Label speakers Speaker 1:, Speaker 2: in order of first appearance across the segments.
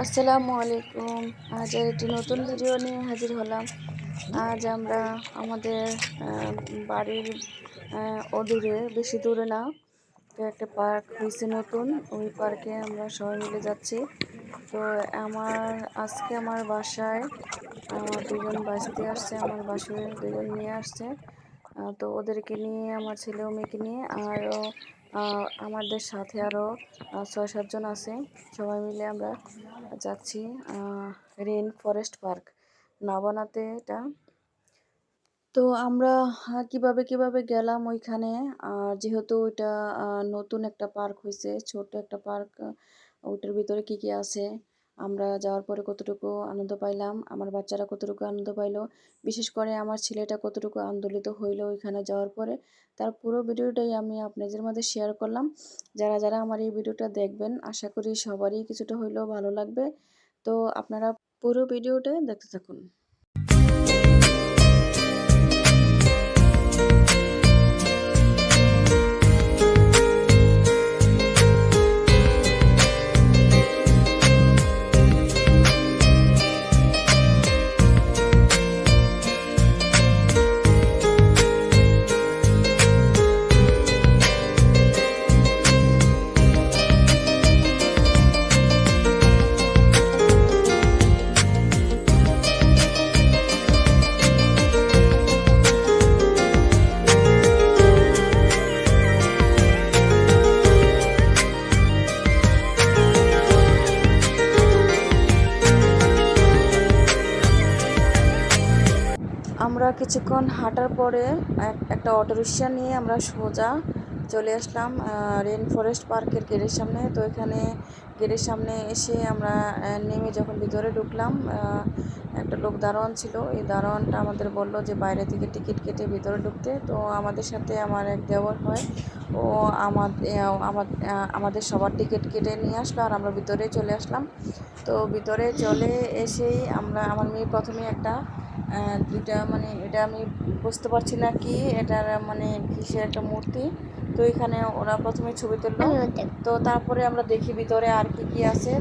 Speaker 1: আসসালামু আলাইকুম। আজ একটি নতুন ভিডিও নিয়ে হাজির হলাম। আজ আমরা আমাদের বাড়ির অদূরে, বেশি দূরে না, তো একটা পার্ক হয়েছে নতুন। ওই পার্কে আমরা সবাই মিলে যাচ্ছি। তো আজকে আমার বাসায় আমার দুজন ভাস্তি আসছে, আমার বাসুরের দুজন মেয়ে আসছে। তো ওদেরকে নিয়ে, আমার ছেলে ও মেয়েকে নিয়ে, আরও আমাদের সাথে আরও ৬-৭ জন আছে। সবাই মিলে আমরা যাচ্ছি রেইন ফরেস্ট পার্ক নাবানাতে এটা। তো আমরা কিভাবে গেলাম ওইখানে। আর যেহেতু ওইটা নতুন একটা পার্ক হয়েছে, ছোট একটা পার্ক, ওইটার ভিতরে কি কি আছে, আমরা যাওয়ার পরে কতটুকু আনন্দ পাইলাম, আমার বাচ্চারা কতটুকু আনন্দ পাইলো, বিশেষ করে আমার ছেলেটা কতটুকু আন্দোলিত হইলো ওইখানে যাওয়ার পরে, তার পুরো ভিডিওটাই আমি আপনাদের মাঝে শেয়ার করলাম। যারা যারা আমার এই ভিডিওটা দেখবেন, আশা করি সবারই কিছুটা হইলেও ভালো লাগবে। তো আপনারা পুরো ভিডিওটা দেখতে থাকুন। আমরা কিছুক্ষণ হাঁটার পরে একটা অটোরিকশা নিয়ে আমরা সোজা চলে আসলাম রেইন ফরেস্ট পার্কের গেটের সামনে। তো এখানে গেটের সামনে এসে আমরা নেমে যখন ভিতরে ঢুকলাম, একটা লোক দারোয়ান ছিল। এই দারোয়ানটা আমাদের বলল যে বাইরে থেকে টিকিট কেটে ভিতরে ঢুকতে। তো আমাদের সাথে আমার এক দেওর হয়, ও আমাদের সবার টিকিট কেটে নিয়ে আসলো, আর আমরা ভিতরে চলে আসলাম। তো ভিতরে চলে এসেই আমার মেয়ে প্রথমে একটা দুইটা, মানে এটা আমি বুঝতে পারছি না কি এটার, মানে কিসের একটা মূর্তি। তো এখানে ওরা প্রথমে ছবি তুললো। তো তারপরে আমরা দেখি ভিতরে আর কি কি আছে।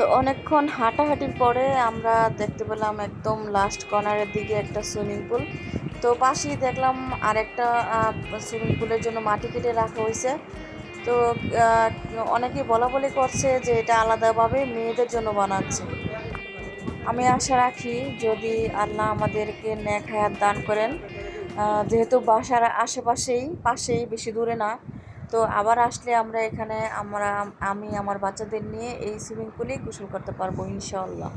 Speaker 1: তো অনেকক্ষণ হাঁটাহাঁটির পরে আমরা দেখতে পেলাম একদম লাস্ট কর্নারের দিকে একটা সুইমিং পুল। তো পাশেই দেখলাম আরেকটা সুইমিং পুলের জন্য মাটি কেটে রাখা হয়েছে। তো অনেকে বলা বলি করছে যে এটা আলাদাভাবে মেয়েদের জন্য বানাচ্ছে। আমি আশা রাখি যদি আল্লাহ আমাদেরকে নেক হায়াত দান করেন, যেহেতু বাসার পাশেই বেশি দূরে না, তো আবার আসলে আমরা এখানে আমি আমার বাচ্চাদের নিয়ে এই সুইমিং পুলেই গোসল করতে পারবো ইনশাআল্লাহ।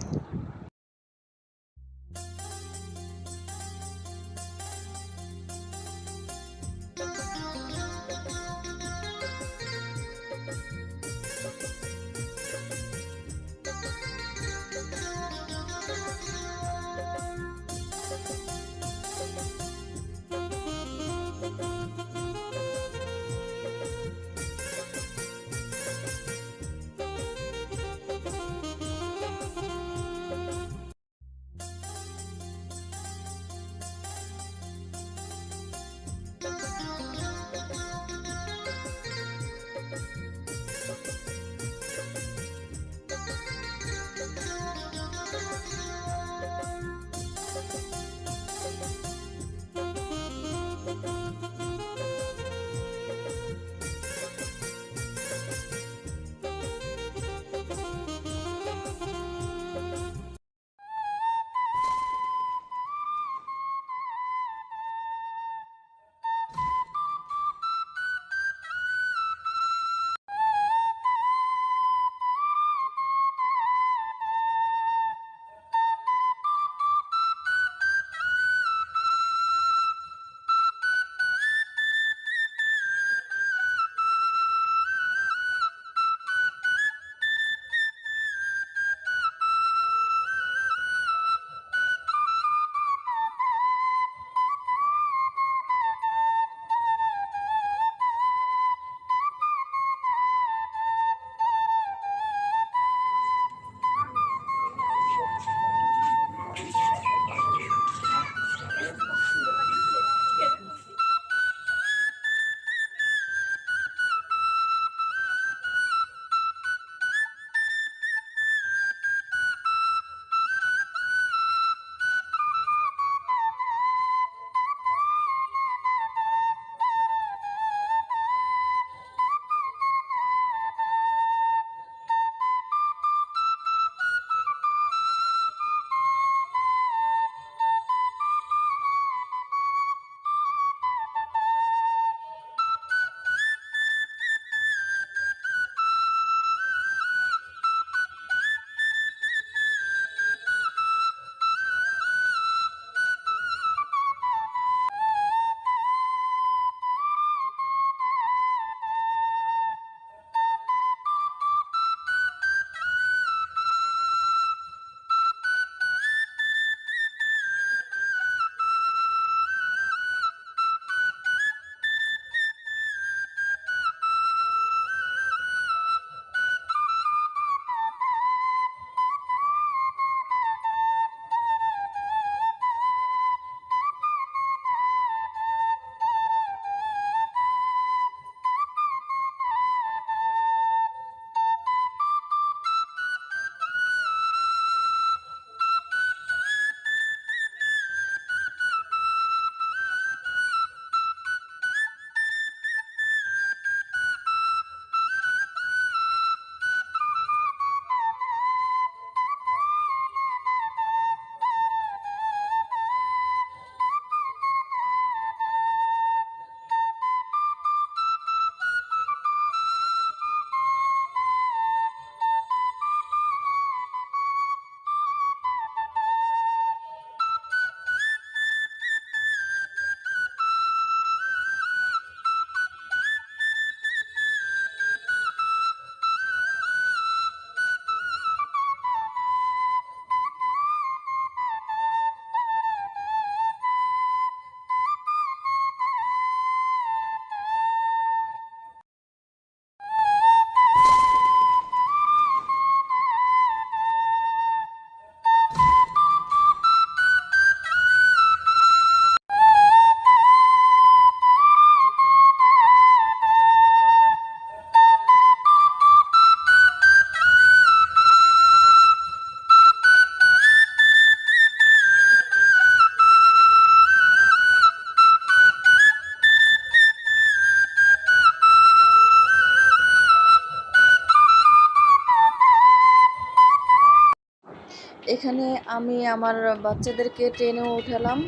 Speaker 1: এখানে আমি আমার বাচ্চাদেরকে ট্রেনে উঠালাম।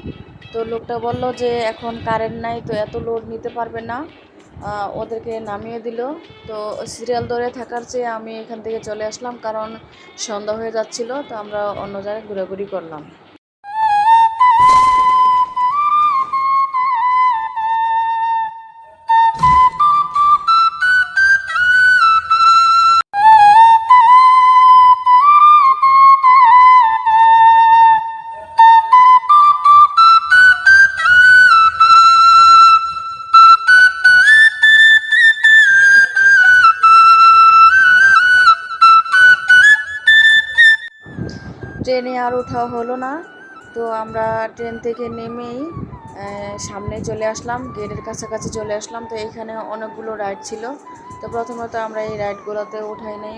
Speaker 1: তো লোকটা বলল যে এখন কারেন্ট নাই, তো এত লোড নিতে পারবে না। ওদেরকে নামিয়ে দিল। তো সিরিয়াল ধরে থাকার চেয়ে আমি এখান থেকে চলে আসলাম, কারণ সন্ধ্যা হয়ে যাচ্ছিল। তো আমরা অন্য জায়গায় ঘোরাঘুরি করলাম। ট্রেনে আর ওঠা হলো না। তো আমরা ট্রেন থেকে নেমেই সামনে চলে আসলাম, গেটের কাছাকাছি চলে আসলাম। তো এখানে অনেকগুলো রাইড ছিল। তো প্রথমত আমরা এই রাইডগুলোতে উঠাই নাই।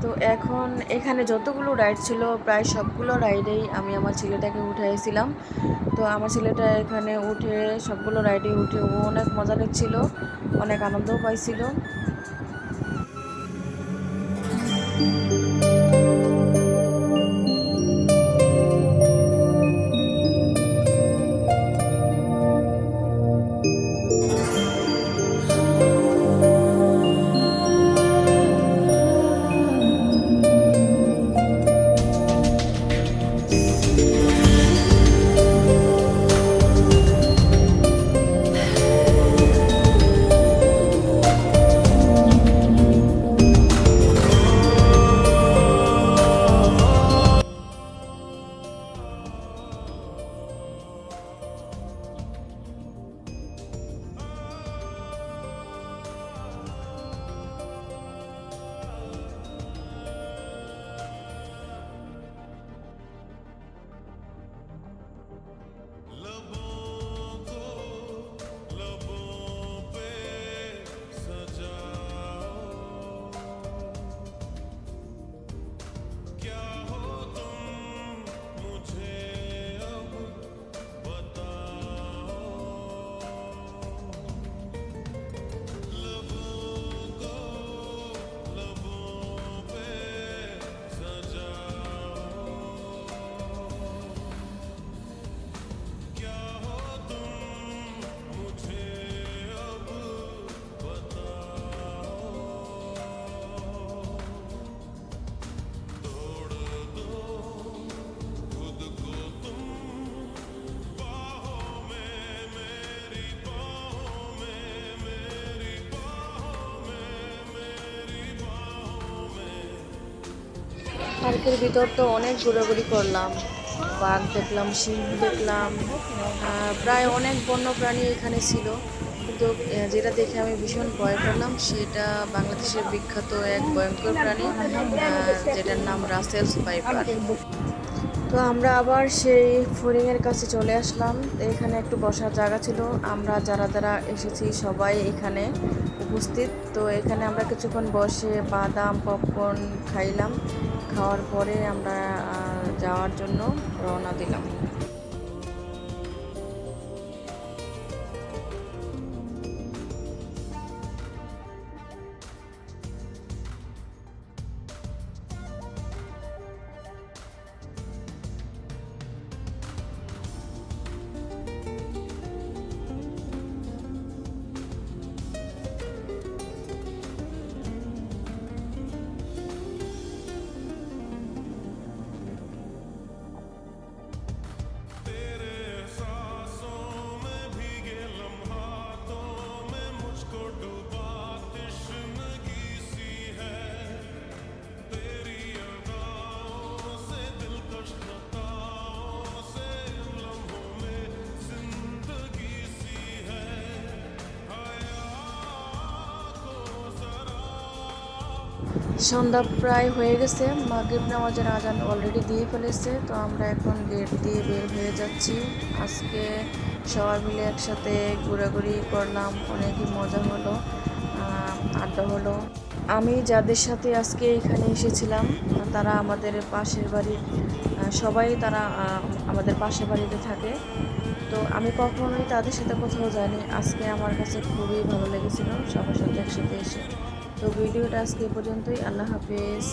Speaker 1: তো এখন এখানে যতগুলো রাইড ছিল প্রায় সবগুলো রাইডেই আমি আমার ছেলেটাকে উঠাইছিলাম। তো আমার ছেলেটা এখানে উঠে সবগুলো রাইডে উঠে ও অনেক মজা নিচ্ছিল, অনেক আনন্দও পাইছিল। পার্কের ভিতর তো অনেক ঘোরাঘুরি করলাম, বাঘ দেখলাম, সিংহ দেখলাম, প্রায় অনেক বন্য প্রাণী এখানে ছিল। কিন্তু যেটা দেখে আমি ভীষণ ভয় পেলাম সেটা বাংলাদেশের বিখ্যাত এক ভয়ঙ্কর প্রাণী, যেটার নাম রাসেলস ভাইপার। তো আমরা আবার সেই ফড়িংয়ের কাছে চলে আসলাম। এখানে একটু বসার জায়গা ছিল, আমরা যারা যারা এসেছি সবাই এখানে উপস্থিত। তো এখানে আমরা কিছুক্ষণ বসে বাদাম পপকর্ন খাইলাম। খাওয়ার পরে আমরা যাওয়ার জন্য রওনা দিলাম। সন্ধ্যা প্রায় হয়ে গেছে, মাগরিব নামাজের আজান অলরেডি দিয়ে ফেলেছে। তো আমরা এখন গেট দিয়ে বের হয়ে যাচ্ছি। আজকে সবাই মিলে একসাথে ঘোরাঘুরি করলাম, অনেকই মজা হলো, আড্ডা হলো। আমি যাদের সাথে আজকে এখানে এসেছিলাম তারা আমাদের পাশের বাড়ির সবাই, তারা আমাদের পাশের বাড়িতে থাকে। তো আমি কখনোই তাদের সাথে কোথাও যাইনি, আজকে আমার কাছে খুবই ভালো লেগেছিল সবার সাথে একসাথে এসে। তো ভিডিওটা আজকে পর্যন্তই। আল্লাহ হাফেজ।